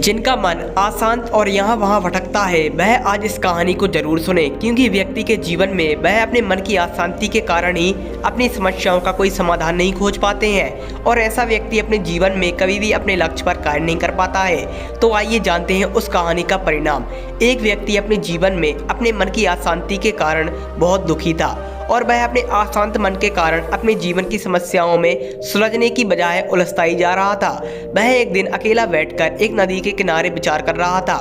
जिनका मन अशांत और यहाँ वहाँ भटकता है वह आज इस कहानी को जरूर सुने, क्योंकि व्यक्ति के जीवन में वह अपने मन की अशांति के कारण ही अपनी समस्याओं का कोई समाधान नहीं खोज पाते हैं और ऐसा व्यक्ति अपने जीवन में कभी भी अपने लक्ष्य पर कार्य नहीं कर पाता है। तो आइए जानते हैं उस कहानी का परिणाम। एक व्यक्ति अपने जीवन में अपने मन की अशांति के कारण बहुत दुखी था और वह अपने अशांत मन के कारण अपने जीवन की समस्याओं में सुलझने की बजाय उलझता ही जा रहा था। वह एक दिन अकेला बैठकर एक नदी के किनारे विचार कर रहा था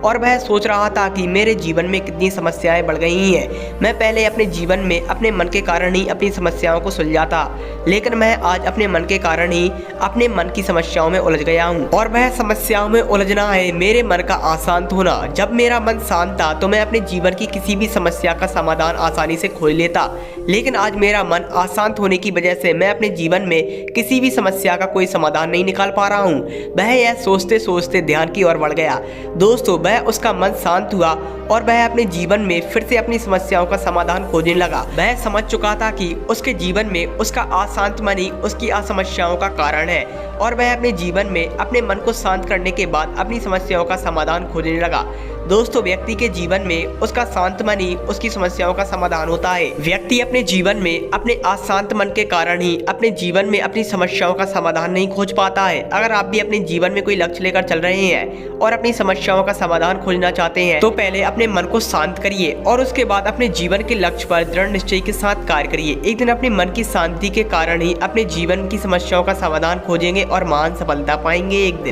और वह सोच रहा था कि मेरे जीवन में कितनी समस्याएं बढ़ गई हैं। मैं पहले अपने जीवन में अपने मन के कारण ही अपनी समस्याओं को सुलझाता, लेकिन मैं आज अपने मन के कारण ही अपने मन की समस्याओं में उलझ गया हूँ। और वह समस्याओं में उलझना है मेरे मन का अशांत होना। जब मेरा मन शांत था तो मैं अपने जीवन की किसी भी समस्या का समाधान आसानी से खोज लेता, लेकिन आज मेरा मन अशांत होने की वजह से मैं अपने जीवन में किसी भी समस्या का कोई समाधान नहीं निकाल पा रहा हूँ। वह यह सोचते सोचते ध्यान की ओर बढ़ गया। दोस्तों, वह उसका मन शांत हुआ और वह अपने जीवन में फिर से अपनी समस्याओं का समाधान खोजने लगा। वह समझ चुका था कि उसके जीवन में उसका अशांत मन ही उसकी असमस्याओं का कारण है और वह अपने जीवन में अपने मन को शांत करने के बाद अपनी समस्याओं का समाधान खोजने लगा। दोस्तों, व्यक्ति के जीवन में उसका शांत मन ही उसकी समस्याओं का समाधान होता है। व्यक्ति अपने जीवन में अपने अशांत मन के कारण ही अपने जीवन में अपनी समस्याओं का समाधान नहीं खोज पाता है। अगर आप भी अपने जीवन में कोई लक्ष्य लेकर चल रहे हैं और अपनी समस्याओं का समाधान खोजना चाहते हैं तो पहले अपने मन को शांत करिए और उसके बाद अपने जीवन के लक्ष्य पर दृढ़ निश्चय के साथ कार्य करिए। एक दिन अपने मन की शांति के कारण ही अपने जीवन की समस्याओं का समाधान खोजेंगे और महान सफलता पाएंगे एक दिन।